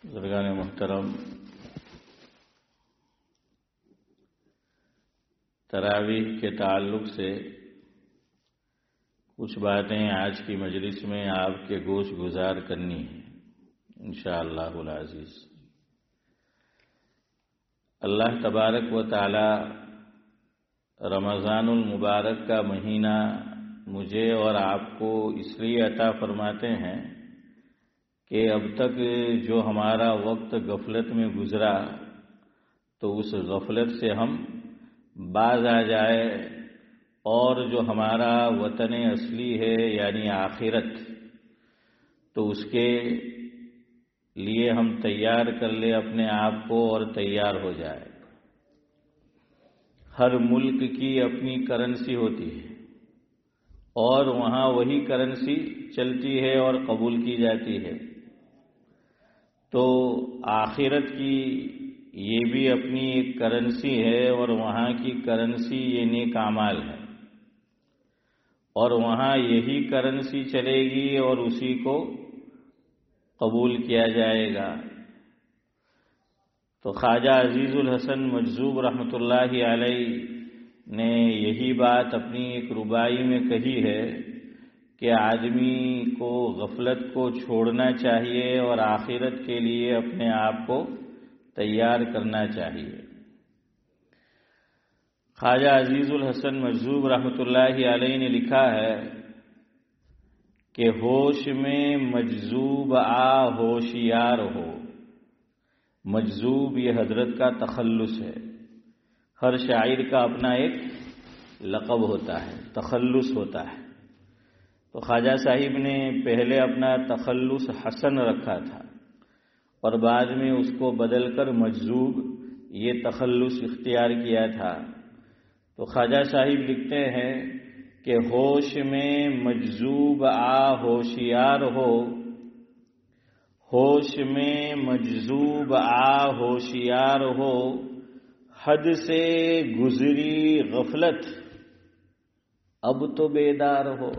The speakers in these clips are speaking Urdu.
بزرگان محترم، تراویح کے تعلق سے کچھ باتیں آج کی مجلس میں آپ کے گوش گزار کرنی ہیں انشاءاللہ العزیز۔ اللہ تبارک و تعالی رمضان المبارک کا مہینہ مجھے اور آپ کو اس لیے عطا فرماتے ہیں کہ اب تک جو ہمارا وقت غفلت میں گزرا تو اس غفلت سے ہم باز آ جائے اور جو ہمارا وطن اصلی ہے یعنی آخرت، تو اس کے لیے ہم تیار کر لیں اپنے آپ کو اور تیار ہو جائے۔ ہر ملک کی اپنی کرنسی ہوتی ہے اور وہاں وہی کرنسی چلتی ہے اور قبول کی جاتی ہے، تو آخرت کی یہ بھی اپنی ایک کرنسی ہے اور وہاں کی کرنسی یہ نیک اعمال ہے، اور وہاں یہی کرنسی چلے گی اور اسی کو قبول کیا جائے گا۔ تو خواجہ عزیز الحسن مجذوب رحمۃ اللہ علیہ نے یہی بات اپنی ایک ربائی میں کہی ہے کہ آدمی کو غفلت کو چھوڑنا چاہیے اور آخرت کے لیے اپنے آپ کو تیار کرنا چاہیے۔ خواجہ عزیز الحسن مجذوب رحمۃ اللہ علیہ نے لکھا ہے کہ ہوش میں مجذوب آ ہوشیار ہو۔ مجذوب یہ حضرت کا تخلص ہے، ہر شاعر کا اپنا ایک لقب ہوتا ہے، تخلص ہوتا ہے۔ تو خواجہ صاحب نے پہلے اپنا تخلص حسن رکھا تھا اور بعد میں اس کو بدل کر مجذوب یہ تخلص اختیار کیا تھا۔ تو خواجہ صاحب لکھتے ہیں کہ ہوش میں مجذوب آ ہوشیار ہو، ہوش میں مجذوب آ ہوشیار ہو، حد سے گزری غفلت اب تو بیدار ہو۔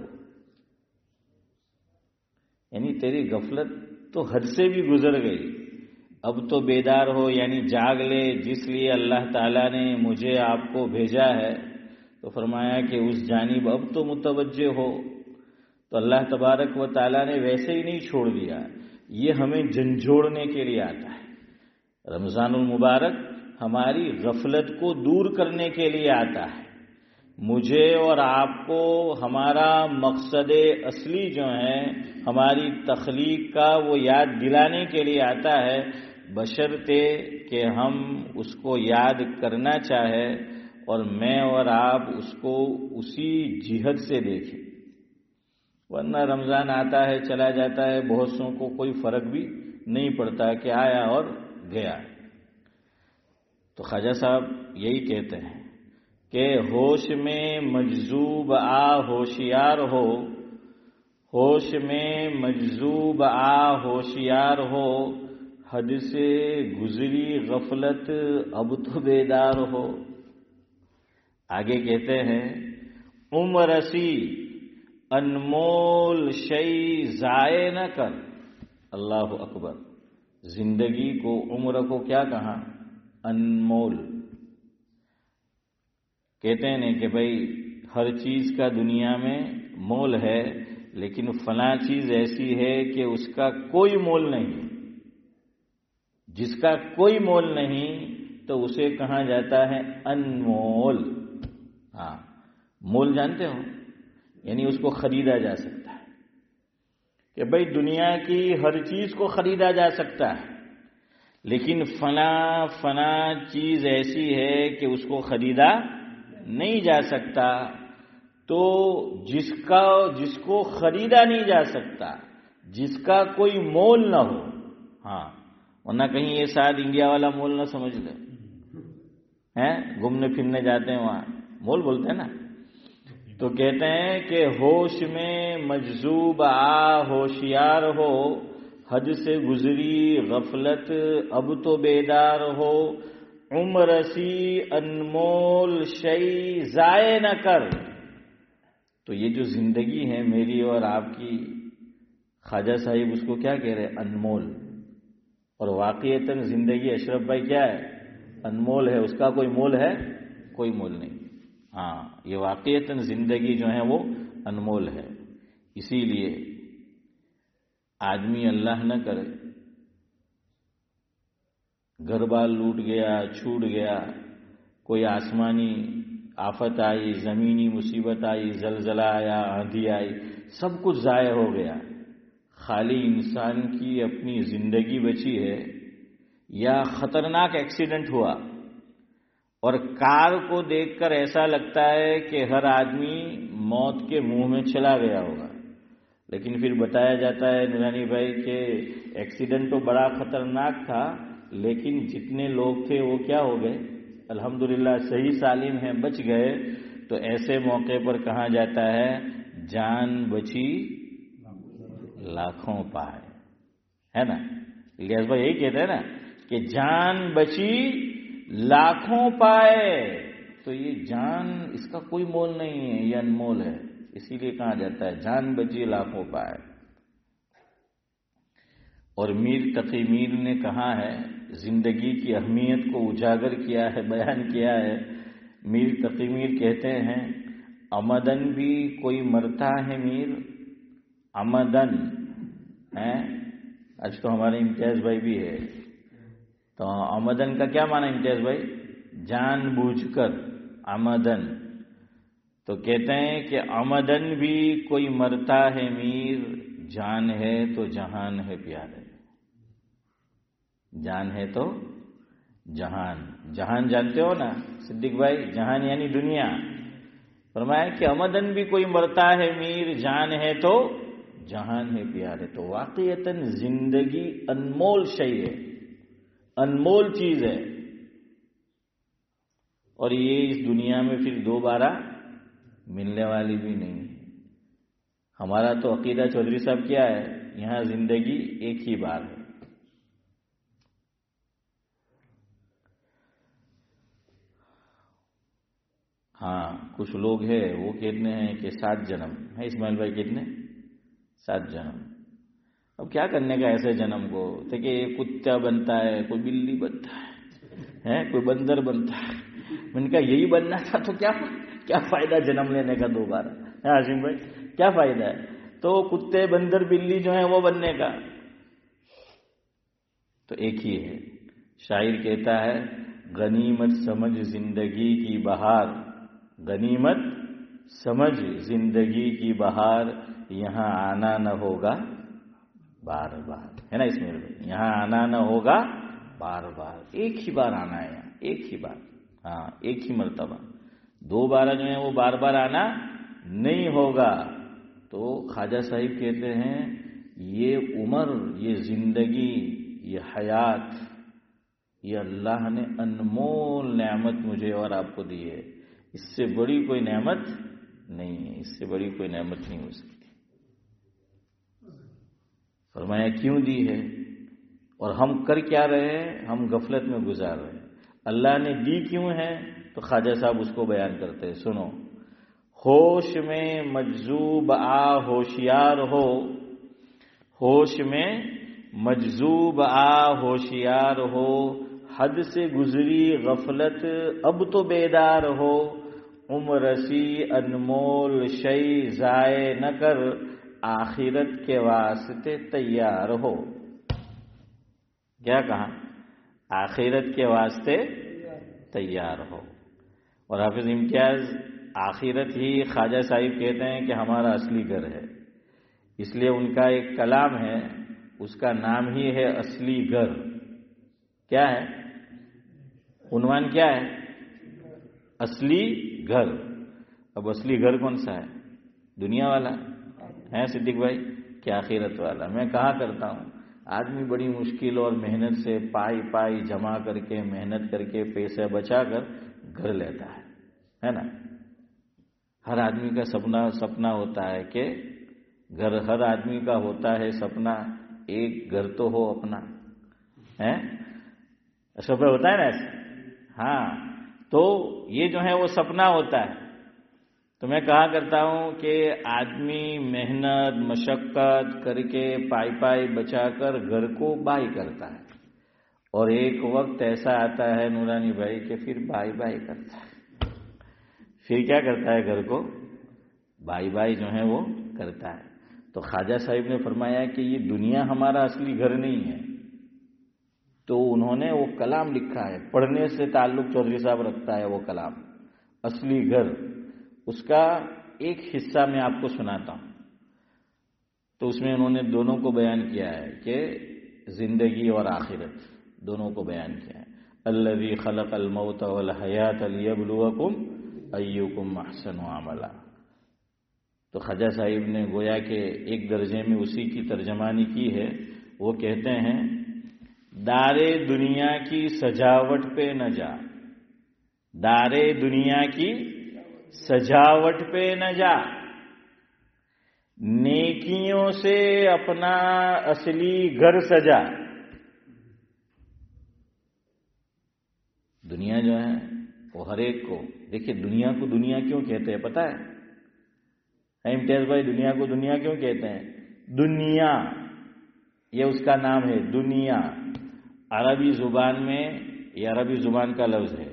یعنی تیری غفلت تو حد سے بھی گزر گئی، اب تو بیدار ہو، یعنی جاگ لے، جس لیے اللہ تعالیٰ نے مجھے آپ کو بھیجا ہے۔ تو فرمایا کہ اس جانب اب تو متوجہ ہو۔ تو اللہ تبارک و تعالیٰ نے ویسے ہی نہیں چھوڑ دیا، یہ ہمیں جھنجھوڑنے کے لیے آتا ہے۔ رمضان المبارک ہماری غفلت کو دور کرنے کے لیے آتا ہے، مجھے اور آپ کو ہمارا مقصد اصلی جو ہے ہماری تخلیق کا وہ یاد دلانے کے لیے آتا ہے، بشرطے کہ ہم اس کو یاد کرنا چاہے اور میں اور آپ اس کو اسی جہت سے دیکھیں۔ ورنہ رمضان آتا ہے چلا جاتا ہے، بہت سوں کو کوئی فرق بھی نہیں پڑتا کہ آیا اور گیا۔ تو خواجہ صاحب یہی کہتے ہیں کہ ہوش میں مجذوب آ ہوشیار ہو، ہوش میں مجذوب آ ہوشیار ہو، حد سے گزری غفلت اب تو بیدار ہو۔ آگے کہتے ہیں عمر اسی انمول شئی ضائع نہ کر۔ اللہ اکبر، زندگی کو، عمر کو کیا کہا؟ انمول۔ کہتے ہیں کہ بھائی ہر چیز کا دنیا میں مول ہے، لیکن فلاں چیز ایسی ہے کہ اس کا کوئی مول نہیں۔ جس کا کوئی مول نہیں تو اسے کہا جاتا ہے انمول۔ ہاں، مول جانتے ہو، یعنی اس کو خریدا جا سکتا ہے، کہ بھائی دنیا کی ہر چیز کو خریدا جا سکتا ہے، لیکن فلاں چیز ایسی ہے کہ اس کو خریدا نہیں جا سکتا۔ تو جس کو خریدا نہیں جا سکتا، جس کا کوئی مول نہ ہو، ہاں، ورنہ کہیں یہ ساتھ انڈیا والا مول نہ سمجھ لے، ہیں گھومنے پھرنے جاتے ہیں وہاں مول بولتے ہیں نا۔ تو کہتے ہیں کہ ہوش میں مجذوب آ ہوشیار ہو، حد سے گزری غفلت اب تو بیدار ہو، عمر سی انمول شئی ضائع نہ کر۔ تو یہ جو زندگی ہے میری اور آپ کی، خواجہ صاحب اس کو کیا کہہ رہے؟ انمول۔ اور واقعتاً زندگی اشرف بھائی کیا ہے؟ انمول ہے. اس کا کوئی مول ہے؟ کوئی مول نہیں. ہاں، یہ واقعتاً زندگی جو ہے وہ انمول ہے. اسی لیے آدمی اللہ نہ کرے، گھر بار لوٹ گیا، چھوٹ گیا، کوئی آسمانی آفت آئی، زمینی مصیبت آئی، زلزلہ آیا، آندھی آئی، سب کچھ ضائع ہو گیا، خالی انسان کی اپنی زندگی بچی ہے، یا خطرناک ایکسیڈنٹ ہوا اور کار کو دیکھ کر ایسا لگتا ہے کہ ہر آدمی موت کے منہ میں چلا گیا ہوگا، لیکن پھر بتایا جاتا ہے نورانی بھائی کہ ایکسیڈنٹ تو بڑا خطرناک تھا، لیکن جتنے لوگ تھے وہ کیا ہو گئے؟ الحمدللہ صحیح سالم ہیں، بچ گئے. تو ایسے موقع پر کہا جاتا ہے جان بچی لاکھوں پائے، ہے نا؟ الیاس بھائی یہی کہتے ہیں نا کہ جان بچی لاکھوں پائے. تو یہ جان، اس کا کوئی مول نہیں ہے، یہ انمول ہے. اسی لیے کہا جاتا ہے جان بچی لاکھوں پائے. اور میر تقی میر نے کہا ہے، زندگی کی اہمیت کو اجاگر کیا ہے، بیان کیا ہے. میر تقی میر کہتے ہیں آمدن بھی کوئی مرتا ہے میر، آمدن ہے. آج تو ہمارے امتیاز بھائی بھی ہے. تو آمدن کا کیا معنی امتیاز بھائی؟ جان بوجھ کر آمدن. تو کہتے ہیں کہ آمدن بھی کوئی مرتا ہے میر، جان ہے تو جہان ہے پیارے. جان ہے تو جہان. جہان جانتے ہو نا صدیق بھائی؟ جہان یعنی دنیا. فرمایا کہ آمدن بھی کوئی مرتا ہے میر، جان ہے تو جہان ہے پیارے. تو واقعتاً زندگی انمول شے ہے، انمول چیز ہے، اور یہ اس دنیا میں پھر دوبارہ ملنے والی بھی نہیں ہے. ہمارا تو عقیدہ چودھری صاحب کیا ہے؟ یہاں زندگی ایک ہی بار ہے. ہاں، کچھ لوگ ہیں وہ کہتے ہیں کہ 7 جنم ہے. اسماعیل بھائی کتنے؟ 7 جنم. اب کیا کرنے کا ایسے جنم کو؟ کہ ایک کتا بنتا ہے، کوئی بلی بنتا ہے، کوئی بندر بنتا ہے. میں نے کہا یہی بننا تھا تو کیا فائدہ جنم لینے کا دوبارہ؟ ہاشم بھائی کیا فائدہ ہے؟ تو کتے بندر بلی جو ہیں وہ بننے کا تو ایک ہی ہے. شاعر کہتا ہے غنیمت سمجھ زندگی کی بہار، غنیمت سمجھ زندگی کی بہار، یہاں آنا نہ ہوگا بار بار. ہے نا اس میں؟ یہاں آنا نہ ہوگا بار بار. ایک ہی بار آنا ہے یہاں، ایک ہی بار. ہاں، ایک ہی مرتبہ. دوبارہ جو ہے وہ بار بار آنا نہیں ہوگا. تو خواجہ صاحب کہتے ہیں یہ عمر، یہ زندگی، یہ حیات، یہ اللہ نے انمول نعمت مجھے اور آپ کو دی ہے. اس سے بڑی کوئی نعمت نہیں ہے، اس سے بڑی کوئی نعمت نہیں ہو سکتی. فرمایا کیوں دی ہے اور ہم کر کیا رہے ہیں؟ ہم غفلت میں گزار رہے ہیں. اللہ نے دی کیوں ہے؟ تو خواجہ صاحب اس کو بیان کرتے ہیں. سنو، ہوش میں مجذوب آ ہوشیار ہو، ہوش میں مجذوب آ ہوشیار ہو، حد سے گزری غفلت اب تو بیدار ہو، عمر سی انمول شئی ضائع نہ کر، آخرت کے واسطے تیار ہو. کیا کہا؟ آخرت کے واسطے تیار ہو. اور حافظ امتیاز آخرت ہی خواجہ صاحب کہتے ہیں کہ ہمارا اصلی گھر ہے. اس لیے ان کا ایک کلام ہے، اس کا نام ہی ہے اصلی گھر. کیا ہے عنوان؟ کیا ہے؟ اصلی گھر. اب اصلی گھر کون سا ہے؟ دنیا والا ہے صدیق بھائی کہ آخرت والا؟ میں کہا کرتا ہوں آدمی بڑی مشکل اور محنت سے پائی جمع کر کے، محنت کر کے، پیسے بچا کر گھر لیتا ہے نا. ہر آدمی کا سپنا ہوتا ہے کہ گھر، ہر آدمی کا ہوتا ہے سپنا ایک گھر تو ہو اپنا. ہے سب ہوتا ہے نا ایسا؟ ہاں. تو یہ جو ہے وہ سپنا ہوتا ہے. تو میں کہا کرتا ہوں کہ آدمی محنت مشقت کر کے پائی بچا کر گھر کو بائی کرتا ہے. اور ایک وقت ایسا آتا ہے نورانی بھائی کہ پھر بائی بائی کرتا ہے. پھر کیا کرتا ہے؟ گھر کو بائی بائی جو ہے وہ کرتا ہے. تو خواجہ صاحب نے فرمایا کہ یہ دنیا ہمارا اصلی گھر نہیں ہے. تو انہوں نے وہ کلام لکھا ہے، پڑھنے سے تعلق چودھری صاحب رکھتا ہے وہ کلام، اصلی گھر. اس کا ایک حصہ میں آپ کو سناتا ہوں. تو اس میں انہوں نے دونوں کو بیان کیا ہے کہ زندگی اور آخرت دونوں کو بیان کیا ہے. الذی خلق الموت والحیات لیبلوکم ایکم احسن عملا. تو خواجہ صاحب نے گویا کہ ایک درجے میں اسی کی ترجمانی کی ہے. وہ کہتے ہیں دارے دنیا کی سجاوٹ پہ نہ جا، دارے دنیا کی سجاوٹ پہ نہ جا، نیکیوں سے اپنا اصلی گھر سجا. دنیا جو ہے وہ ہر ایک کو، دیکھیے دنیا کو دنیا کیوں کہتے ہیں پتہ ہے امتیاز بھائی؟ دنیا کو دنیا کیوں کہتے ہیں؟ دنیا یہ اس کا نام ہے. دنیا عربی زبان میں یہ عربی زبان کا لفظ ہے.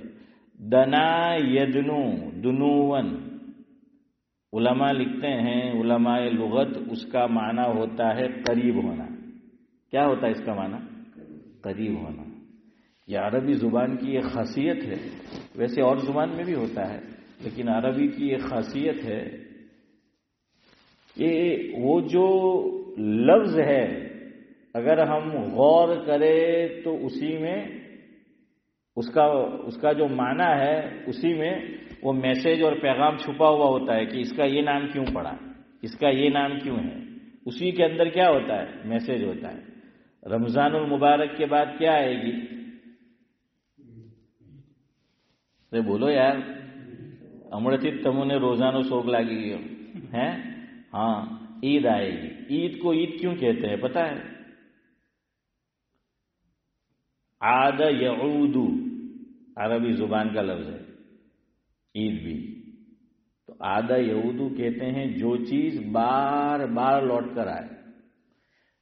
دنا یدنو دنون. علماء لکھتے ہیں، علماء لغت، اس کا معنی ہوتا ہے قریب ہونا. کیا ہوتا ہے اس کا معنی؟ قریب ہونا. یہ عربی زبان کی ایک خاصیت ہے. ویسے اور زبان میں بھی ہوتا ہے لیکن عربی کی ایک خاصیت ہے کہ وہ جو لفظ ہے اگر ہم غور کریں تو اسی میں اس کا جو معنی ہے اسی میں وہ میسج اور پیغام چھپا ہوا ہوتا ہے کہ اس کا یہ نام کیوں پڑا، اس کا یہ نام کیوں ہے. اسی کے اندر کیا ہوتا ہے؟ میسج ہوتا ہے. رمضان المبارک کے بعد کیا آئے گی؟ بولو یار، امڑتی تموں نے روزانوں سوگ لاگی ہے. ہاں عید آئے گی. عید کو عید کیوں کہتے ہیں پتہ ہے؟ عاد یعود عربی زبان کا لفظ ہے عید بھی. تو عاد یعود کہتے ہیں جو چیز بار بار لوٹ کر آئے.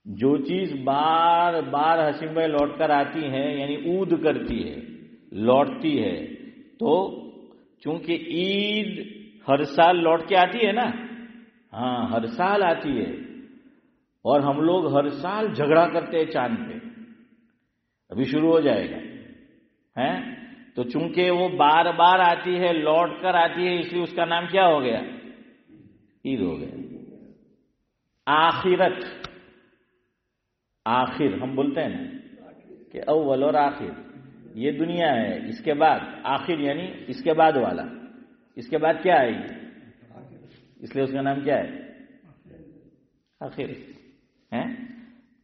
جو چیز بار بار حسین بھائی لوٹ کر آتی ہے یعنی عود کرتی ہے، لوٹتی ہے. تو چونکہ عید ہر سال لوٹ کے آتی ہے نا، ہاں ہر سال آتی ہے. اور ہم لوگ ہر سال جھگڑا کرتے ہیں چاند پہ، ابھی شروع ہو جائے گا ہیں. تو چونکہ وہ بار بار آتی ہے، لوٹ کر آتی ہے، اس لیے اس کا نام کیا ہو گیا؟ عید ہو گیا. آخرت، آخر ہم بولتے ہیں نا کہ اول اور آخر، یہ دنیا ہے. اس کے بعد آخر یعنی اس کے بعد والا، اس کے بعد کیا آئے گی؟ اس لیے اس کا نام کیا ہے؟ آخر ہے.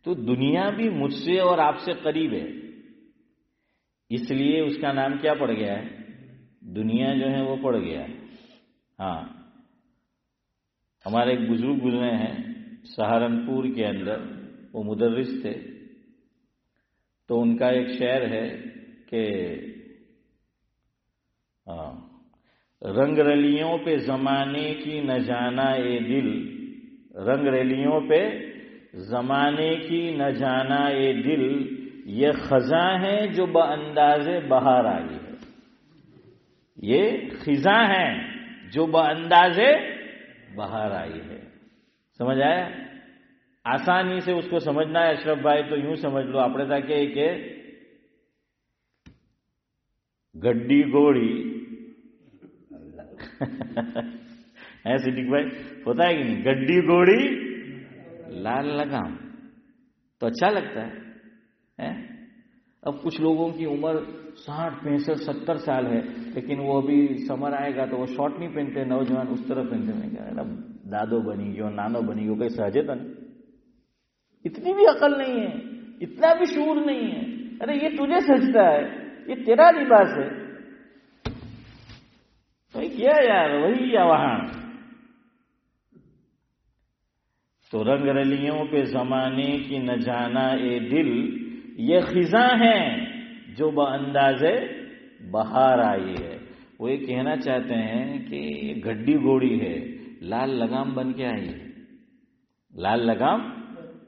تو دنیا بھی مجھ سے اور آپ سے قریب ہے، اس لیے اس کا نام کیا پڑ گیا ہے؟ دنیا جو ہے وہ پڑ گیا ہے. ہاں ہمارے ایک بزرگ گزرے ہیں سہارنپور کے اندر، وہ مدرس تھے. تو ان کا ایک شعر ہے کہ رنگ رلیوں پہ زمانے کی نہ جانا اے دل، رنگ رلیوں پہ زمانے کی نہ جانا اے دل، یہ خزاں ہے جو بانداز بہار آئی ہے. یہ خزاں ہے جو بانداز بہار آئی ہے. سمجھ آیا؟ آسانی سے اس کو سمجھنا ہے اشرف بھائی تو یوں سمجھ لو اپنے تاکہ کہ گڈی گوڑی ہے صدیق بھائی، ہوتا ہے کہ نہیں؟ گڈی گوڑی لال لگام تو اچھا لگتا ہے. اب کچھ لوگوں کی عمر 60 65 70 سال ہے لیکن وہ ابھی سمر آئے گا تو وہ شارٹ نہیں پہنتے، نوجوان اس طرح پہنتے ہیں. کیا دادو بنی گی اور نانو بنی گی، کوئی سہجے تو نہیں. اتنی بھی عقل نہیں ہے، اتنا بھی شعور نہیں ہے. ارے یہ تجھے سجتا ہے، یہ تیرا لباس ہے. وہی کیا یار، وہی یا وہاں. تو رنگ رلیوں پہ زمانے کی نہ جانا اے دل، یہ خزاں ہیں جو بانداز بہار آئی ہے. وہ یہ کہنا چاہتے ہیں کہ یہ گڈی گوڑی ہے، لال لگام بن کے آئی ہے، لال لگام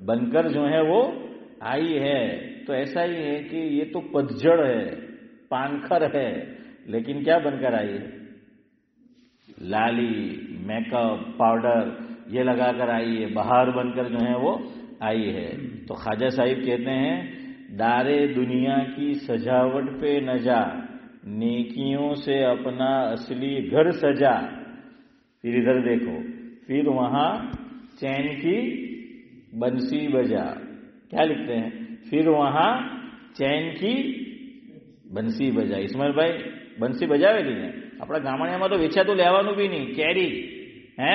بن کر جو ہے وہ آئی ہے. تو ایسا ہی ہے کہ یہ تو پتجھڑ ہے، پانکھر ہے، لیکن کیا بن کر آئی ہے؟ لالی، میک اپ، پاؤڈر یہ لگا کر آئی ہے، بہار بن کر جو ہے وہ آئی ہے۔ تو خواجہ صاحب کہتے ہیں دارے دنیا کی سجاوٹ پہ نہ جا، نیکیوں سے اپنا اصلی گھر سجا، پھر ادھر دیکھو، پھر وہاں چین کی بنسی بجا۔ کیا لکھتے ہیں؟ پھر وہاں چین کی બંસી બજા। ઇસ્માઇલભાઈ બંસી બજાવેલી ને આપણા ગામડિયામાં તો વેચાતું લેવાનું બી નહીં, કેરી હે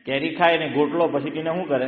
કેરી ખાય ને ગોટલો પછી તેને શું કરે,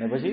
ને પછી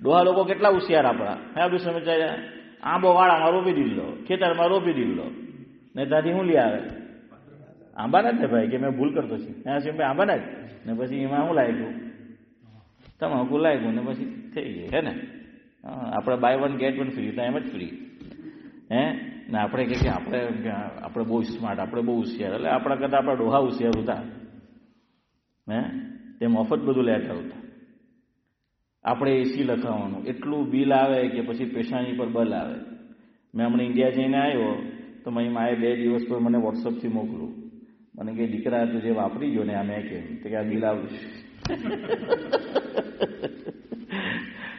ડોહા લોકો કેટલા હોશિયાર આપણા, હે આપણે સમજાય આંબો વાળામાં રોપી દીધો, ખેતરમાં રોપી દીધો ને ત્યાંથી શું લઈ આવે? આંબાના જ ને ભાઈ, કે મેં ભૂલ કરતો છું, હા સિંહ ભાઈ આંબાના જ ને પછી એમાં શું લાગ્યું? તમાકુ લાગ્યું ને પછી થઈ ગયું, હે ને? આપણે buy one get one free, તો એમ જ ફ્રી હે ને? આપણે કે આપણે બહુ સ્માર્ટ, આપણે બહુ હોશિયાર, એટલે આપણા કરતાં આપણા ડોહા હોશિયાર હતા હે, તે મફત બધું લેતા હતા। આપણે એસી લખાવવાનું, એટલું બિલ આવે કે પછી પેશાની પર બલ આવે। મેં હમણાં ઇન્ડિયા જઈને આવ્યો તો મારી માએ 2 દિવસ પર મને વોટ્સઅપથી મોકલું, મને કે દીકરા તું જે વાપરી ગયો ને આ મેં કેમ તો કે આ બિલ આવ્યું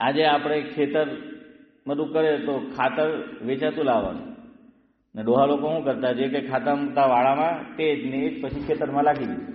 આજે આપણે ખેતર બધું કરે તો ખાતર વેચાતું લાવવાનું ને ડોહા લોકો શું કરતા, જે કે ખાતા મૂકતા વાળામાં તે જ ને એ જ પછી ખેતરમાં લાગી દીધું,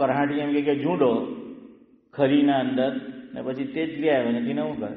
કરાહટી એમ કે ઝૂંડો ખરીના અંદર ને પછી તે જ લઈ આવે ને તેને શું કરે,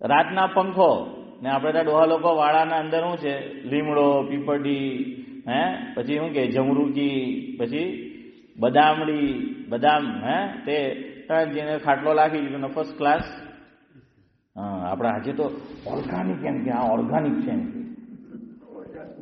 રાતના પંખો ને આપણે ત્યાં ડોહા લોકો વાળાના અંદર શું છે, લીમડો, પીપળી, હે પછી શું કે જમરૂકી, પછી બદામડી, બદામ, હે તે જેને ખાટલો લાગી દીધો ફર્સ્ટ ક્લાસ। હા આપણે આજે તો ઓર્ગેનિક એમ કે, આ ઓર્ગેનિક છે એમ કે,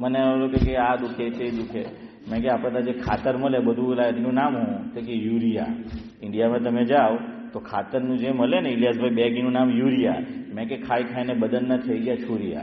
મને કે આ દુખે તે દુખે, મેં કે આપણે જે ખાતર મળે બધું એનું નામ હું તો કે યુરિયા। ઇન્ડિયામાં તમે જાઓ તો ખાતરનું જે મળે ને ઇલિયાસભાઈ બેગીનું નામ યુરિયા। મેં કે ખાઈ ખાઈને બદનના થઈ ગયા છુરિયા,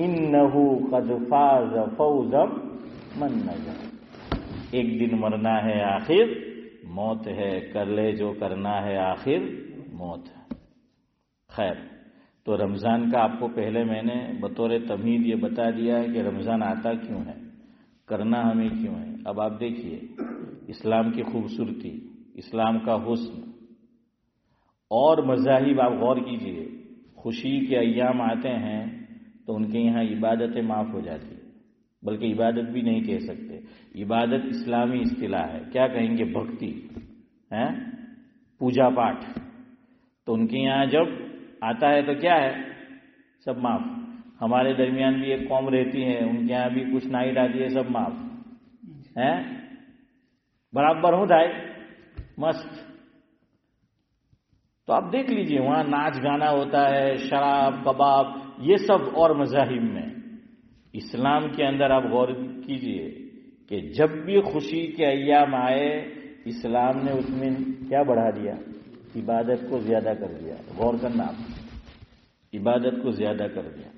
انہو قد فاز فوزا من نجا، ایک دن مرنا ہے آخر موت ہے، کر لے جو کرنا ہے آخر موت ہے۔ خیر، تو رمضان کا آپ کو پہلے میں نے بطور تمہید یہ بتا دیا ہے کہ رمضان آتا کیوں ہے، کرنا ہمیں کیوں ہے۔ اب آپ دیکھیے اسلام کی خوبصورتی، اسلام کا حسن اور مذاہب، آپ غور کیجئے، خوشی کے ایام آتے ہیں تو ان کے یہاں عبادتیں معاف ہو جاتی ہیں، بلکہ عبادت بھی نہیں کہہ سکتے، عبادت اسلامی اصطلاح ہے، کیا کہیں گے، بھکتی ہے، پوجا پاٹ۔ تو ان کے یہاں جب آتا ہے تو کیا ہے، سب معاف۔ ہمارے درمیان بھی ایک قوم رہتی ہے، ان کے یہاں بھی کچھ نائٹ آتی ہے، سب معاف ہے، برابر ہوں دھائی، مست۔ تو آپ دیکھ لیجئے وہاں ناچ گانا ہوتا ہے، شراب کباب، یہ سب، اور مذاہب میں۔ اسلام کے اندر آپ غور کیجئے کہ جب بھی خوشی کے ایام آئے اسلام نے اس میں کیا بڑھا دیا، عبادت کو زیادہ کر دیا۔ غور کرنا آپ، عبادت کو زیادہ کر دیا۔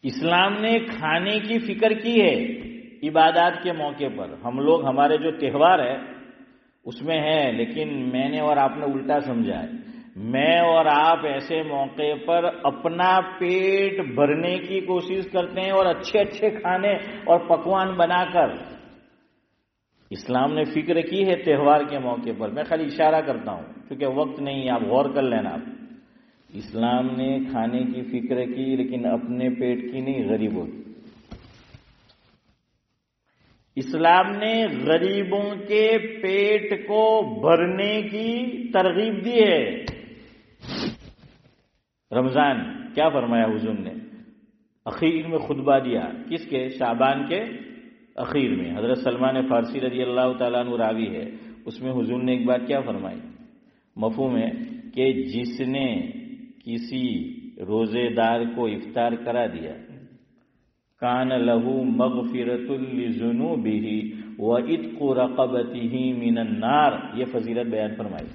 اسلام نے کھانے کی فکر کی ہے عبادات کے موقع پر۔ ہم لوگ، ہمارے جو تہوار ہے اس میں ہے، لیکن میں نے اور آپ نے الٹا سمجھا ہے۔ میں اور آپ ایسے موقع پر اپنا پیٹ بھرنے کی کوشش کرتے ہیں اور اچھے اچھے کھانے اور پکوان بنا کر۔ اسلام نے فکر کی ہے تہوار کے موقع پر، میں خالی اشارہ کرتا ہوں کیونکہ وقت نہیں ہے، آپ غور کر لینا۔ آپ، اسلام نے کھانے کی فکر کی لیکن اپنے پیٹ کی نہیں، غریبوں کی۔ اسلام نے غریبوں کے پیٹ کو بھرنے کی ترغیب دی ہے۔ رمضان کیا فرمایا حضور نے، اخیر میں خطبہ دیا، کس کے، شعبان کے اخیر میں۔ حضرت سلمان فارسی رضی اللہ تعالیٰ عنہ راوی ہے، اس میں حضور نے ایک بات کیا فرمائی، مفہوم ہے کہ جس نے کسی روزے دار کو افطار کرا دیا، کان لہو مغفرۃ لذنوبہ وعتق رقبتہ من النار، یہ فضیلت بیان فرمائی۔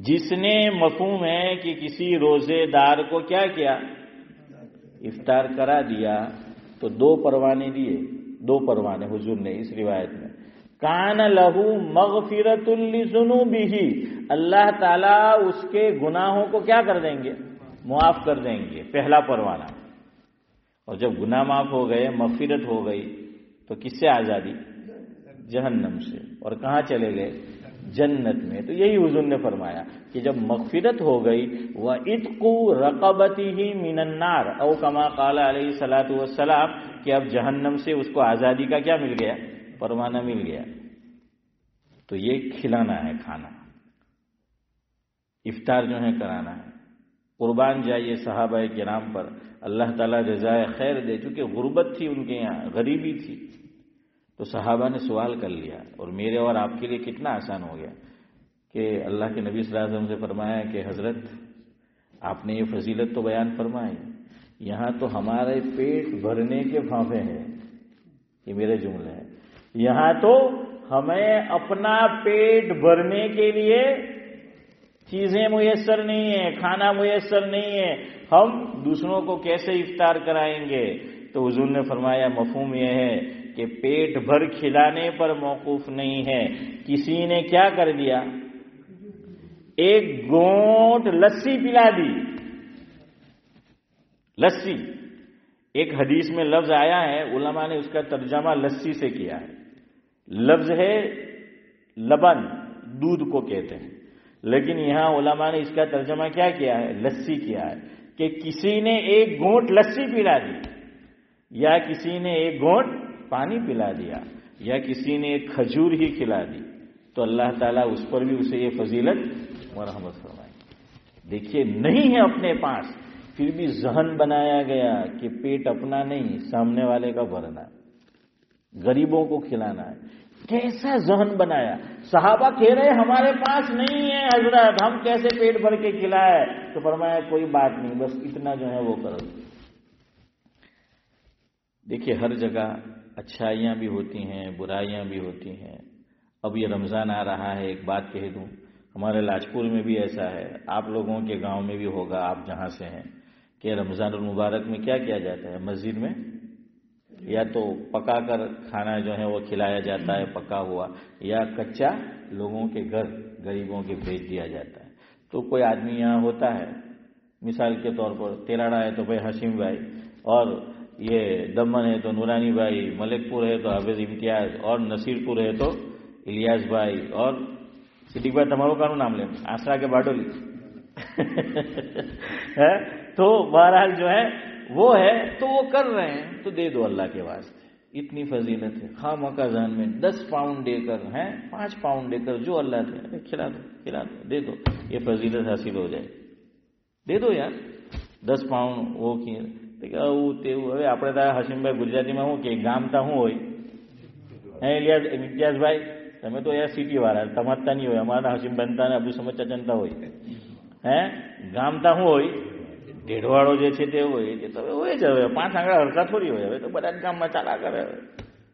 جس نے، مفہوم ہے کہ کسی روزے دار کو کیا کیا، افطار کرا دیا، تو دو پروانے دیے، دو پروانے حضور نے اس روایت میں، کان لہو مغفرۃ لذنوبہ، اللہ تعالیٰ اس کے گناہوں کو کیا کر دیں گے، معاف کر دیں گے، پہلا پروانہ۔ اور جب گناہ معاف ہو گئے، مغفرت ہو گئی، تو کس سے آزادی، جہنم سے، اور کہاں چلے گئے، جنت میں۔ تو یہی حضور نے فرمایا کہ جب مغفرت ہو گئی، وَعِتْقُ رَقَبَتِهِ مِنَ النَّارِ، او کما قال علیہ الصلوۃ والسلام، کہ اب جہنم سے اس کو آزادی کا کیا مل گیا، پروانہ مل گیا۔ تو یہ کھلانا ہے، کھانا، افطار جو ہے کرانا ہے۔ قربان جائیے صحابہ کرام پر، اللہ تعالیٰ جزائے خیر دے، چونکہ غربت تھی ان کے یہاں، غریبی تھی، تو صحابہ نے سوال کر لیا، اور میرے اور آپ کے لیے کتنا آسان ہو گیا کہ اللہ کے نبی صلی اللہ علیہ وسلم سے فرمایا کہ حضرت آپ نے یہ فضیلت تو بیان فرمائی، یہاں تو ہمارے پیٹ بھرنے کے پھانپے ہیں، یہ میرے جملے ہیں، یہاں تو ہمیں اپنا پیٹ بھرنے کے لیے چیزیں میسر نہیں ہیں، کھانا میسر نہیں ہے، ہم دوسروں کو کیسے افطار کرائیں گے؟ تو حضور نے فرمایا مفہوم یہ ہے کہ پیٹ بھر کھلانے پر موقوف نہیں ہے، کسی نے کیا کر دیا، ایک گھونٹ لسی پلا دی، لسی۔ ایک حدیث میں لفظ آیا ہے، علماء نے اس کا ترجمہ لسی سے کیا ہے، لفظ ہے لبن، دودھ کو کہتے ہیں، لیکن یہاں علماء نے اس کا ترجمہ کیا کیا ہے، لسی کیا ہے، کہ کسی نے ایک گھونٹ لسی پلا دی، یا کسی نے ایک گھونٹ پانی پلا دیا، یا کسی نے ایک کھجور ہی کھلا دی، تو اللہ تعالیٰ اس پر بھی اسے یہ فضیلت و رحمت فرمائے۔ دیکھیے نہیں ہے اپنے پاس، پھر بھی ذہن بنایا گیا کہ پیٹ اپنا نہیں، سامنے والے کا بھرنا ہے، غریبوں کو کھلانا ہے۔ کیسا ذہن بنایا، صحابہ کہہ رہے ہمارے پاس نہیں ہے حضرت، ہم کیسے پیٹ بھر کے کھلائے؟ تو فرمایا کوئی بات نہیں، بس اتنا جو ہے وہ کرو۔ دیکھیے ہر جگہ اچھائیاں بھی ہوتی ہیں، برائیاں بھی ہوتی ہیں۔ اب یہ رمضان آ رہا ہے، ایک بات کہہ دوں، ہمارے لاجپور میں بھی ایسا ہے، آپ لوگوں کے گاؤں میں بھی ہوگا، آپ جہاں سے ہیں، کہ رمضان المبارک میں کیا کیا جاتا ہے مسجد میں؟ یا تو پکا کر کھانا جو ہے وہ کھلایا جاتا ہے پکا ہوا، یا کچا لوگوں کے گھر غریبوں کے بھیج دیا جاتا ہے۔ تو کوئی آدمی یہاں ہوتا ہے، مثال کے طور پر تیراڑا ہے تو بھائی حشیم بھائی، اور یہ دمن ہے تو نورانی بھائی، ملک پور ہے تو حافظ امتیاز، اور نصیر پور ہے تو الیاس بھائی، اور صدیق بھائی تمہارو کا نام لیں آسرا کے باڈولی تو بہرحال جو ہے وہ ہے تو وہ کر رہے ہیں، تو دے دو اللہ کے واسطے، اتنی فضیلت ہے۔ خواہ مکہ ذہن میں 10 پاؤنڈ دے کر ہیں، 5 پاؤنڈ دے کر جو اللہ دے، کھلا دو دے دو، یہ فضیلت حاصل ہو جائے، دے دو یار 10 پاؤنڈ وہ کیے હવે આપણે તો હસીમભાઈ ગુજરાતીમાં શું કે ગામતા શું હોય હે ઇમ્તિયાઝભાઈ, તમે તો યાર સિટી વાળા તમારતા નહીં હોય, અમારા હસીમ બનતા ને અબુ સમજ ચચનતા હોય, હે ગામતા શું હોય ઢેઢવાળો જે છે તે હોય, એ તો હોય જ, હવે 5 આંગળા હરખા થોડી હોય, હવે તો બધા જ ગામમાં ચાલા કરે,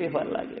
તહેવાર લાગે,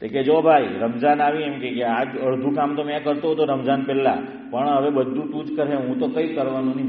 તો કે જો ભાઈ રમઝાન આવી એમ કે આજ અડધું કામ તો મેં કરતો હતો રમઝાન પહેલા, પણ હવે બધું તું જ કરે, હું તો કઈ કરવાનું નહીં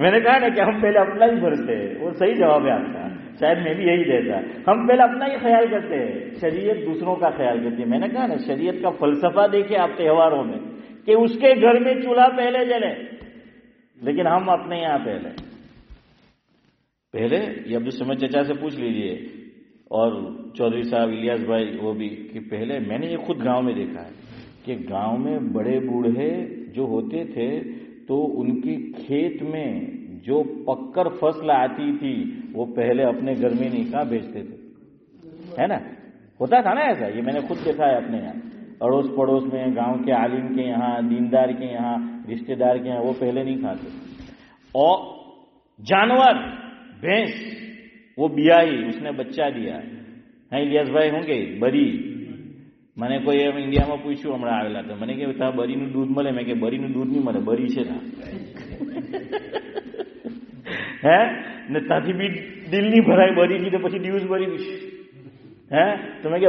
میں نے کہا نا کہ ہم پہلے اپنا ہی بھرتے ہیں، وہ صحیح جواب ہے آپ کا، شاید میں بھی یہی دیتا، ہم پہلے اپنا ہی خیال کرتے ہیں، شریعت دوسروں کا خیال کرتی ہے۔ میں نے کہا نا شریعت کا فلسفہ دیکھیں آپ تہواروں میں کہ اس کے گھر میں چولہا پہلے جلے، لیکن ہم اپنے یہاں پہلے یہ عبدالصمد چچا سے پوچھ لیجئے اور چودھری صاحب الیاس بھائی وہ بھی، کہ پہلے میں نے یہ خود گاؤں میں دیکھا ہے کہ گاؤں میں بڑے بوڑھے جو ہوتے تھے تو ان کی کھیت میں جو پکر فصل آتی تھی وہ پہلے اپنے گھر میں نہیں کہاں بیچتے تھے، ہے نا، ہوتا تھا نا ایسا، یہ میں نے خود دیکھا ہے اپنے یہاں، اڑوس پڑوس میں گاؤں کے عالم کے یہاں، دیندار کے یہاں، رشتہ دار کے یہاں وہ پہلے نہیں کھاتے۔ اور جانور بھینس وہ بیائی اس نے بچہ دیا ہے، الیاس بھائی ہوں گے بری، میں نے کوئی انڈیا میں પૂછ્યું હમણાં આવેલા તો મને કે બરીનું દૂધ મળે, મેં કે બરીનું દૂધ નહીં મળે, બરી છે હે ને ત્યાંથી બી દિલ નહીં ભરાય બરીથી તો પછી ન્યૂઝ ભરી દઈશ હે, તો મેં કે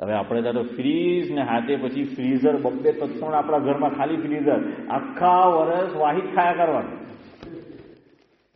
હવે આપણે તો ફ્રીજ ને હાથે પછી ફ્રીઝર બબ્બે તત્સણ આપણા ઘરમાં ખાલી ફ્રીઝર આખા વર્ષ વાહિદ ખાયા કરવાનું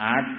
8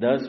10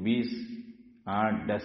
20, 8, 10।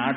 8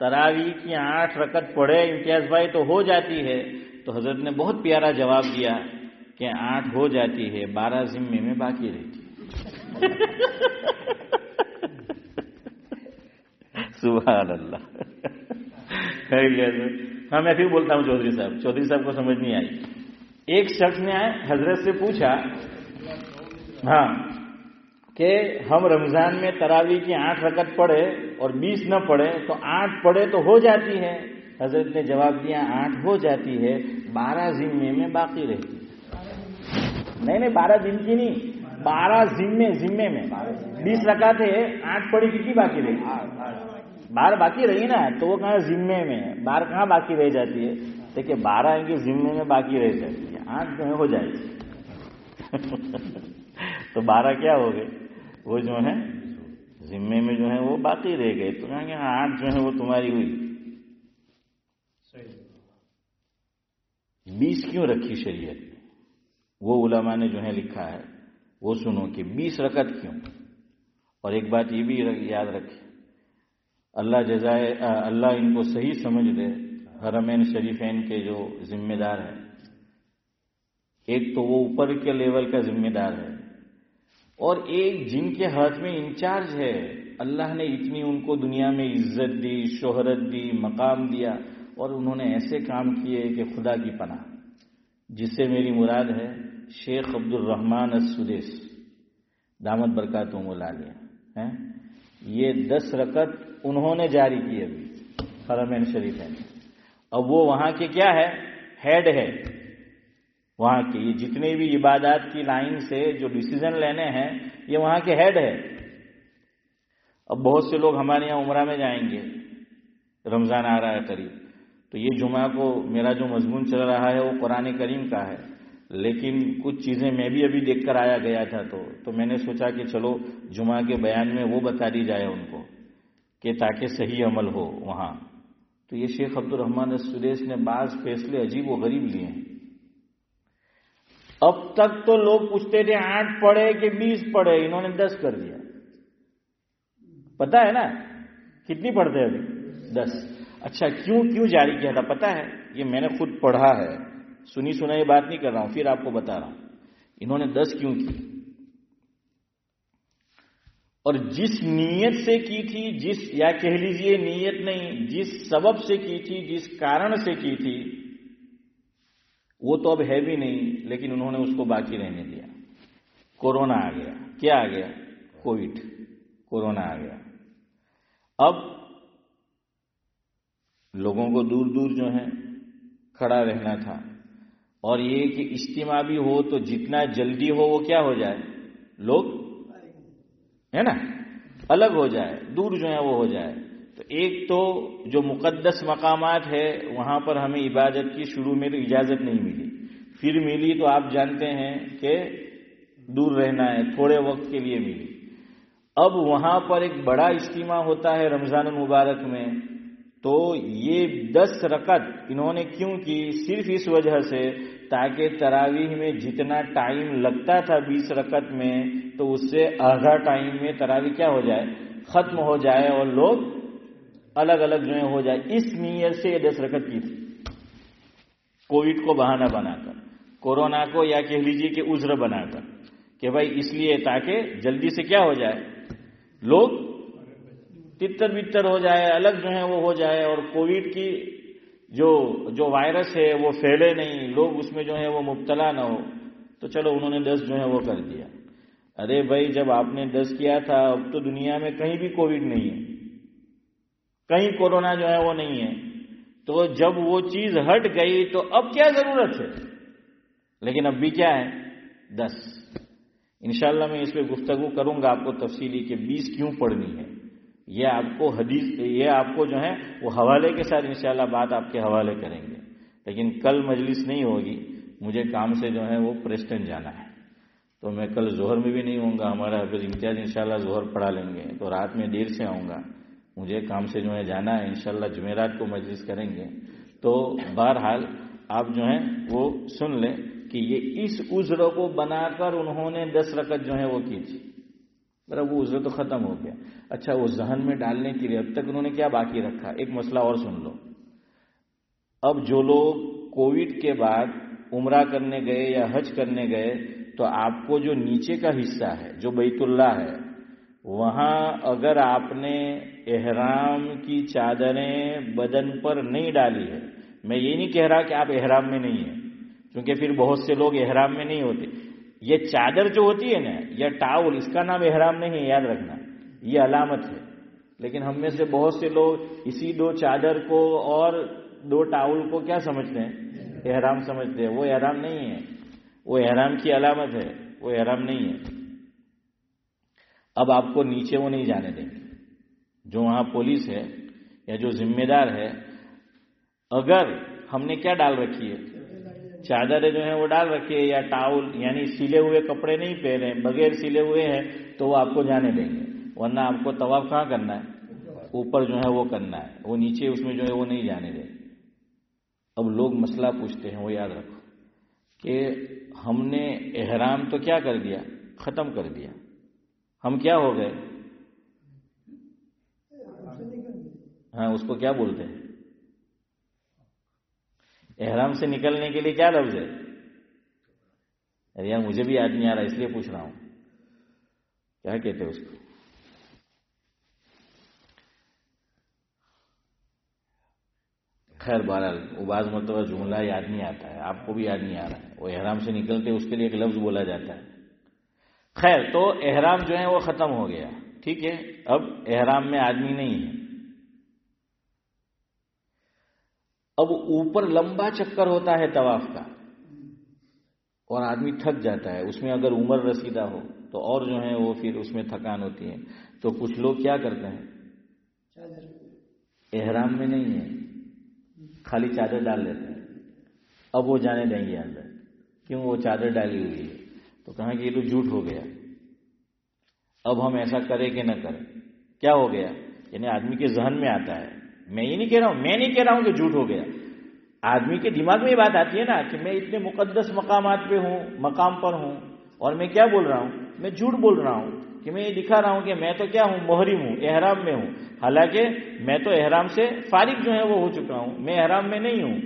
تراویح کی 8 رکعت پڑھے امتیاز بھائی تو ہو جاتی ہے؟ تو حضرت نے بہت پیارا جواب دیا کہ 8 ہو جاتی ہے، 12 ذمے میں باقی رہتی ہے۔ سبحان اللہ۔ ہاں میں پھر بولتا ہوں چودھری صاحب کو سمجھ نہیں آئی۔ ایک شخص نے حضرت سے پوچھا ہاں کہ ہم رمضان میں تراویح کی 8 رکعت پڑھے اور 20 نہ پڑھے تو 8 پڑھے تو ہو جاتی ہے؟ حضرت نے جواب دیا 8 ہو جاتی ہے، 12 ذمے میں باقی رہتی ہے۔ نہیں 12 دن کی نہیں، 12 ذمے میں 20 رکعت ہے، 8 پڑھی کتنی باقی رہی؟ 12 باقی رہی نا، تو وہ کہاں ذمے میں، 12 کہاں باقی رہ جاتی ہے؟ دیکھیے 12 ان کے ذمے میں باقی رہ جاتی ہے، 8 جو ہے ہو جائے گی۔ تو 12 کیا ہو گئے؟ وہ جو ہے ذمے میں جو ہے وہ باقی رہ گئے، تو کہیں گے 8 جو ہے وہ تمہاری ہوئی۔ 20 کیوں رکھی شریعت میں؟ وہ علماء نے جو ہے لکھا ہے وہ سنو کہ 20 رکعت کیوں۔ اور ایک بات یہ بھی یاد رکھے، اللہ ان کو صحیح سمجھ دے، حرمین شریفین کے جو ذمہ دار ہیں، ایک تو وہ اوپر کے لیول کا ذمہ دار ہے، اور ایک جن کے ہاتھ میں انچارج ہے، اللہ نے اتنی ان کو دنیا میں عزت دی، شہرت دی، مقام دیا، اور انہوں نے ایسے کام کیے کہ خدا کی پناہ۔ جس سے میری مراد ہے شیخ عبد الرحمن السدیس دامت برکاتہم العالیہ، یہ 10 رکعت انہوں نے جاری کی ابھی حرمین شریفین۔ اب وہ وہاں کے کیا ہے؟ ہیڈ ہے وہاں کے، یہ جتنے بھی عبادات کی لائن سے جو ڈیسیزن لینے ہیں یہ وہاں کے ہیڈ ہے۔ اب بہت سے لوگ ہمارے یہاں عمرہ میں جائیں گے، رمضان آ رہا ہے قریب، تو یہ جمعہ کو میرا جو مضمون چل رہا ہے وہ قرآن کریم کا ہے، لیکن کچھ چیزیں میں بھی ابھی دیکھ کر آیا گیا تھا، تو میں نے سوچا کہ چلو جمعہ کے بیان میں وہ بتا دی جائے ان کو کہ تاکہ صحیح عمل ہو وہاں۔ تو یہ شیخ عبد الرحمن السدیس نے بعض فیصلے عجیب و غریب لیے ہیں۔ اب تک تو لوگ پوچھتے تھے 8 پڑھے کہ 20 پڑھے، انہوں نے 10 کر دیا۔ پتا ہے نا کتنی پڑھتے ابھی؟ 10۔ اچھا کیوں جاری کیا تھا پتا ہے؟ یہ میں نے خود پڑھا ہے، سنی سنائی بات نہیں کر رہا ہوں، پھر آپ کو بتا رہا ہوں انہوں نے 10 کیوں کی۔ اور جس نیت سے کی تھی، یا کہہ لیجئے نیت نہیں، جس سبب سے کی تھی، جس کارن سے کی تھی، وہ تو اب ہے بھی نہیں، لیکن انہوں نے اس کو باقی رہنے دیا۔ کورونا آ گیا، کیا آ گیا؟ کورونا آ گیا۔ اب لوگوں کو دور دور جو ہے کھڑا رہنا تھا، اور یہ کہ اجتماع بھی ہو تو جتنا جلدی ہو وہ کیا ہو جائے، لوگ ہے نا الگ ہو جائے، دور جو ہے وہ ہو جائے۔ تو ایک تو جو مقدس مقامات ہے وہاں پر ہمیں عبادت کی شروع میں تو اجازت نہیں ملی، پھر ملی تو آپ جانتے ہیں کہ دور رہنا ہے، تھوڑے وقت کے لیے ملی۔ اب وہاں پر ایک بڑا اجتماع ہوتا ہے رمضان المبارک میں، تو یہ 10 رکعت انہوں نے کیوں کی؟ صرف اس وجہ سے تاکہ تراویح میں جتنا ٹائم لگتا تھا 20 رکعت میں، تو اس سے آدھا ٹائم میں تراویح کیا ہو جائے، ختم ہو جائے، اور لوگ الگ الگ جو ہے ہو جائے۔ اس نیت سے یہ 10 رکعت کی تھی، کووڈ کو بہانہ بنا کر، کورونا کو یا کہہ لیجیے کہ عذر بنا کر، کہ بھائی اس لیے تاکہ جلدی سے کیا ہو جائے، لوگ تتر بتر ہو جائے، الگ جو ہے وہ ہو جائے، اور کووڈ کی جو وائرس ہے وہ پھیلے نہیں، لوگ اس میں جو ہے وہ مبتلا نہ ہو۔ تو چلو انہوں نے 10 جو ہے وہ کر دیا۔ ارے بھائی جب آپ نے 10 کیا تھا، اب تو دنیا میں کہیں بھی کووڈ نہیں ہے، کہیں کورونا جو ہے وہ نہیں ہے، تو جب وہ چیز ہٹ گئی تو اب کیا ضرورت ہے؟ لیکن اب بھی کیا ہے، 10۔ انشاءاللہ میں اس پہ گفتگو کروں گا آپ کو تفصیلی کہ 20 کیوں پڑھنی ہے، یہ آپ کو جو ہے وہ حوالے کے ساتھ انشاءاللہ بات آپ کے حوالے کریں گے۔ لیکن کل مجلس نہیں ہوگی، مجھے کام سے جو ہے وہ پریسٹن جانا ہے، تو میں کل ظہر میں بھی نہیں ہوں گا، ہمارا حافظ امتیاز انشاءاللہ ظہر پڑھا لیں گے، تو رات میں دیر سے آؤں گا، مجھے کام سے جو ہے جانا ہے، انشاءاللہ جمعرات کو مجلس کریں گے۔ تو بہرحال آپ جو ہیں وہ سن لیں کہ یہ اس عذر کو بنا کر انہوں نے 10 رکعت جو ہے وہ کی تھی۔ ذرا وہ عذر تو ختم ہو گیا. اچھا وہ ذہن میں ڈالنے کے لیے اب تک انہوں نے کیا باقی رکھا؟ ایک مسئلہ اور سن لو. اب جو لوگ کووڈ کے بعد عمرہ کرنے گئے یا حج کرنے گئے تو آپ کو جو نیچے کا حصہ ہے جو بیت اللہ ہے وہاں اگر آپ نے احرام کی چادریں بدن پر نہیں ڈالی ہے، میں یہ نہیں کہہ رہا کہ آپ احرام میں نہیں ہیں، کیونکہ پھر بہت سے لوگ احرام میں نہیں ہوتے. یہ چادر جو ہوتی ہے نا یا ٹاول، اس کا نام احرام نہیں ہے، یاد رکھنا، یہ علامت ہے. لیکن ہم میں سے بہت سے لوگ اسی 2 چادر کو اور 2 ٹاول کو کیا سمجھتے ہیں؟ احرام سمجھتے ہیں. وہ احرام نہیں ہے، وہ احرام کی علامت ہے، وہ احرام نہیں ہے. اب آپ کو نیچے وہ نہیں جانے دیں گے. جو وہاں پولیس ہے یا جو ذمہ دار ہے، اگر ہم نے کیا ڈال رکھی ہے؟ چادریں جو ہیں وہ ڈال رکھی ہے یا ٹاول، یعنی سلے ہوئے کپڑے نہیں پہنے، بغیر سلے ہوئے ہیں تو وہ آپ کو جانے دیں گے. ورنہ آپ کو طواف کہاں کرنا ہے؟ اوپر جو ہے وہ کرنا ہے، وہ نیچے اس میں جو ہے وہ نہیں جانے دیں. اب لوگ مسئلہ پوچھتے ہیں، وہ یاد رکھو کہ ہم نے احرام تو کیا کر دیا؟ ختم کر دیا. ہم کیا ہو گئے؟ ہاں، اس کو کیا بولتے ہیں؟ احرام سے نکلنے کے لیے کیا لفظ ہے؟ ارے یار مجھے بھی یاد نہیں آ رہا، اس لیے پوچھ رہا ہوں، کیا کہتے ہیں اس کو؟ خیر بہرحال وہ بعض مرتبہ جملہ یاد نہیں آتا ہے، آپ کو بھی یاد نہیں آ رہا ہے. وہ احرام سے نکلتے اس کے لیے ایک لفظ بولا جاتا ہے. خیر، تو احرام جو ہے وہ ختم ہو گیا، ٹھیک ہے. اب احرام میں آدمی نہیں ہے. اب اوپر لمبا چکر ہوتا ہے طواف کا اور آدمی تھک جاتا ہے. اس میں اگر عمر رسیدہ ہو تو اور جو ہے وہ پھر اس میں تھکان ہوتی ہے. تو کچھ لوگ کیا کرتے ہیں؟ احرام میں نہیں ہے، خالی چادر ڈال لیتے ہیں. اب وہ جانے دیں گے اندر، کیوں؟ وہ چادر ڈالی ہوئی ہے. تو کہاں کہ یہ تو جھوٹ ہو گیا. اب ہم ایسا کریں کہ نہ کریں، کیا ہو گیا؟ یعنی آدمی کے ذہن میں آتا ہے. میں یہ نہیں کہہ رہا ہوں کہ جھوٹ ہو گیا. آدمی کے دماغ میں یہ بات آتی ہے نا کہ میں اتنے مقدس مقام پر ہوں اور میں کیا بول رہا ہوں؟ میں جھوٹ بول رہا ہوں کہ میں یہ دکھا رہا ہوں کہ میں تو کیا ہوں؟ محرم ہوں، احرام میں ہوں. حالانکہ میں تو احرام سے فارغ جو ہے وہ ہو چکا ہوں، میں احرام میں نہیں ہوں.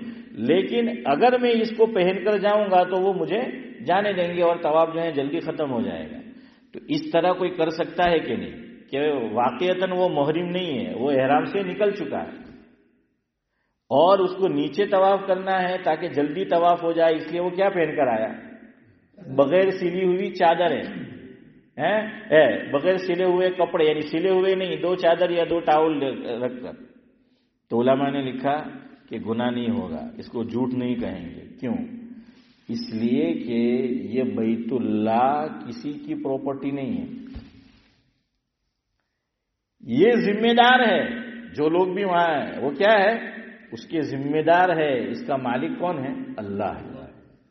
لیکن اگر میں اس کو پہن کر جاؤں گا تو وہ مجھے جانے دیں گے اور طواف جو ہے جلدی ختم ہو جائے گا. تو اس طرح کوئی کر سکتا ہے کہ نہیں کہ واقعتاً وہ محرم نہیں ہے، وہ احرام سے نکل چکا ہے اور اس کو نیچے طواف کرنا ہے تاکہ جلدی طواف ہو جائے، اس لیے وہ کیا پہن کر آیا؟ بغیر سلی ہوئی چادر ہے، بغیر سلے ہوئے کپڑے، یعنی سلے ہوئے نہیں، 2 چادر یا 2 ٹاول رکھ کر. تو علماء نے لکھا کہ گناہ نہیں ہوگا، اس کو جھوٹ نہیں کہیں گے. کیوں؟ اس لیے کہ یہ بیت اللہ کسی کی پراپرٹی نہیں ہے، یہ ذمہ دار ہے. جو لوگ بھی وہاں ہیں وہ کیا ہے؟ اس کے ذمہ دار ہے. اس کا مالک کون ہے؟ اللہ ہے.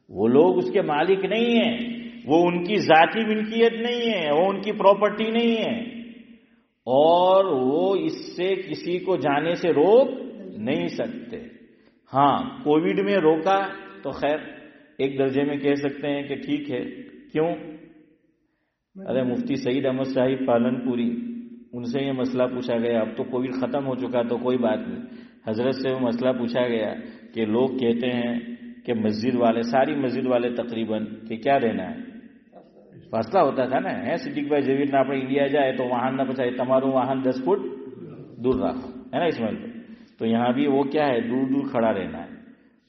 وہ لوگ اس کے مالک نہیں ہیں، وہ ان کی ذاتی ملکیت نہیں ہے، وہ ان کی پراپرٹی نہیں ہے، اور وہ اس سے کسی کو جانے سے روک نہیں سکتے. ہاں کووڈ میں روکا تو خیر ایک درجے میں کہہ سکتے ہیں کہ ٹھیک ہے. کیوں؟ ارے مفتی سعید احمد صاحب پالن پوری، ان سے یہ مسئلہ پوچھا گیا. اب تو کووڈ ختم ہو چکا تو کوئی بات نہیں. حضرت سے وہ مسئلہ پوچھا گیا کہ لوگ کہتے ہیں کہ مسجد والے، ساری مسجد والے تقریباً، کہ کیا رہنا ہے؟ فاصلہ ہوتا تھا نا. صدیق بھائی جویر نے આપણે انڈیا جائے تو واہن نہ پچھائے، تمہاروں واہن 10 فٹ دور رکھو، ہے نا اسماعیل بھائی. تو یہاں بھی وہ کیا ہے؟ دور دور کھڑا رہنا ہے.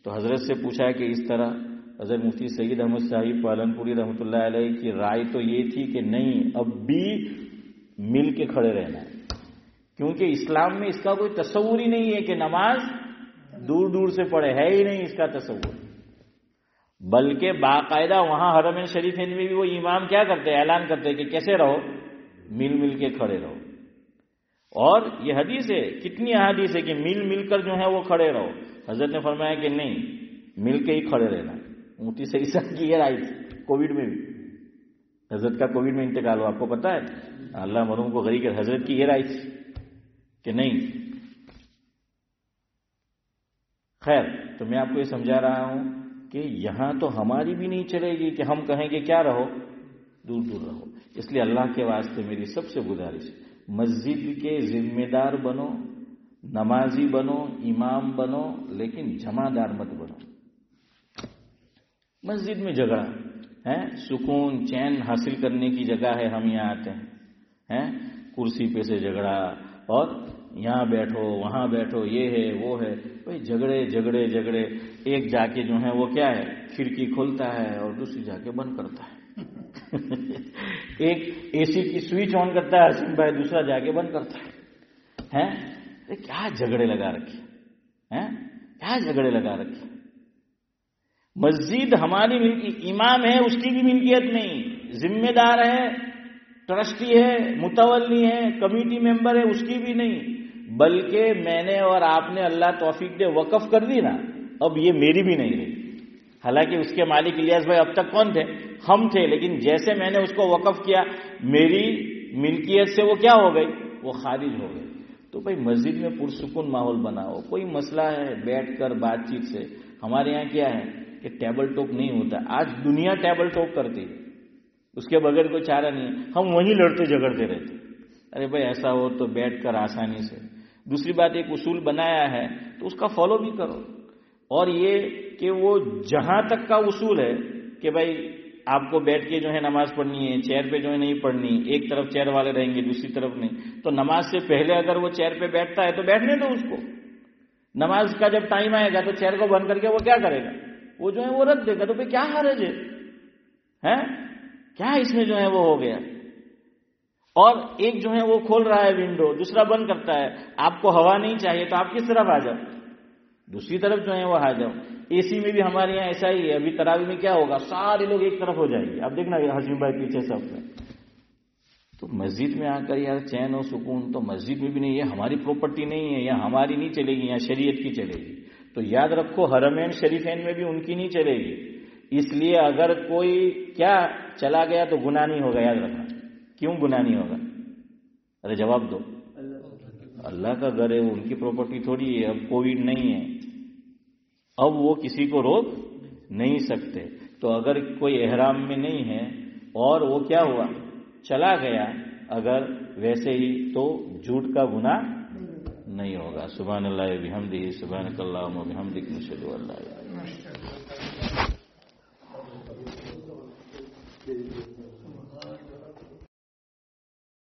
تو حضرت سے پوچھا کہ اس طرح حضرت مفتی سعید احمد صاحب پالن پوری رحمۃ اللہ علیہ کی رائے تو یہ تھی کہ نہیں، اب بھی مل کے کھڑے رہنا ہے، کیونکہ اسلام میں اس کا کوئی تصور ہی نہیں ہے کہ نماز دور دور سے پڑھے، ہے ہی نہیں اس کا تصور. بلکہ باقاعدہ وہاں حرمین شریفین میں بھی وہ امام کیا کرتے ہیں؟ اعلان کرتے ہیں کہ کیسے رہو؟ مل کے کھڑے رہو. اور یہ حدیث ہے، کتنی احادیث ہے کہ مل کر جو ہے وہ کھڑے رہو. حضرت نے فرمایا کہ نہیں، مل کے ہی کھڑے رہنا. مفتی سعید صاحب کی یہ رائے تھی کووڈ میں بھی. حضرت کا کووڈ میں انتقال ہوا، آپ کو پتا ہے، اللہ مرحوم کو غریب کر. حضرت کی یہ رائے تھی کہ نہیں. خیر، تو میں آپ کو یہ سمجھا رہا ہوں کہ یہاں تو ہماری بھی نہیں چلے گی کہ ہم کہیں گے کیا رہو؟ دور دور رہو. اس لیے اللہ کے واسطے میری سب سے گزارش ہے، مسجد کے ذمہ دار بنو، نمازی بنو، امام بنو، لیکن جمع دار مت بنو. مسجد میں جگہ ہے، سکون چین حاصل کرنے کی جگہ ہے. ہم یہاں آتے ہیں کرسی پہ سے جھگڑا، اور یہاں بیٹھو وہاں بیٹھو، یہ ہے وہ ہے. بھائی جھگڑے جھگڑے جھگڑے. ایک جا کے جو ہے وہ کیا ہے، کھڑکی کھولتا ہے اور دوسری جا کے بند کرتا ہے. ایک اے سی کی سوئچ آن کرتا ہے حسین بھائی، دوسرا جا کے بند کرتا ہے. کیا جھگڑے لگا رکھے ہیں، کیا جھگڑے لگا رکھے. مسجد ہماری امام ہے، اس کی بھی ملکیت نہیں، ذمہ دار ہے، ٹرسٹی ہے، متولی ہے، کمیٹی ممبر ہے، اس کی بھی نہیں، بلکہ میں نے اور آپ نے اللہ توفیق دے وقف کر دی نا، اب یہ میری بھی نہیں رہی. حالانکہ اس کے مالک الیاس بھائی اب تک کون تھے؟ ہم تھے، لیکن جیسے میں نے اس کو وقف کیا میری ملکیت سے وہ کیا ہو گئی، وہ خارج ہو گئی. تو بھائی مسجد میں پرسکون ماحول بناؤ. کوئی مسئلہ ہے بیٹھ کر بات چیت سے. ہمارے یہاں کیا ہے کہ ٹیبل ٹاک نہیں ہوتا. آج دنیا ٹیبل ٹاک کرتی ہے، اس کے بغیر کوئی چارہ نہیں ہے. ہم وہیں لڑتے جھگڑتے رہتے. ارے بھائی ایسا ہو تو بیٹھ کر آسانی سے. دوسری بات، ایک اصول بنایا ہے تو اس کا فالو بھی کرو. اور یہ کہ وہ جہاں تک کا اصول ہے کہ بھائی آپ کو بیٹھ کے جو ہے نماز پڑھنی ہے، چیئر پہ جو ہے نہیں پڑھنی، ایک طرف چیئر والے رہیں گے دوسری طرف نہیں، تو نماز سے پہلے اگر وہ چیئر پہ بیٹھتا ہے تو بیٹھنے دو اس کو. نماز کا جب ٹائم آئے گا تو چیئر کو بند کر کے وہ کیا کرے گا، وہ جو ہے وہ رکھ دے گا. تو پھر کیا حرج ہے، کیا اس میں جو ہے وہ ہو گیا. اور ایک جو ہے وہ کھول رہا ہے ونڈو، دوسرا بند کرتا ہے. آپ کو ہوا نہیں چاہیے تو آپ کس طرف آ جاؤ، دوسری طرف جو ہے وہ آ جاؤ. اے سی میں بھی ہمارے یہاں ایسا ہی ہے. ابھی تراویح میں کیا ہوگا، سارے لوگ ایک طرف ہو جائیں گے. اب دیکھنا حسین بھائی پیچھے سب میں. تو مسجد میں آ کر یار چین و سکون تو مسجد میں بھی نہیں. یہ ہماری پراپرٹی نہیں ہے، یہاں ہماری نہیں چلے گی، یہاں شریعت کی چلے گی. تو یاد رکھو حرمین شریفین میں بھی ان کی نہیں چلے گی. اس لیے اگر کوئی کیا چلا گیا تو گناہ نہیں ہوگا. یاد رکھنا. کیوں گناہ نہیں ہوگا؟ ارے جواب دو. اللہ کا گھر ہے، وہ ان کی پراپرٹی تھوڑی ہے. اب کووڈ نہیں ہے، اب وہ کسی کو روک نہیں سکتے. تو اگر کوئی احرام میں نہیں ہے اور وہ کیا ہوا، چلا گیا اگر ویسے ہی، تو جھوٹ کا گناہ نہیں ہوگا. سبحان اللہ و بحمدہ، سبحانک اللہم و بحمدک، نشہد ان لا الہ الا انت.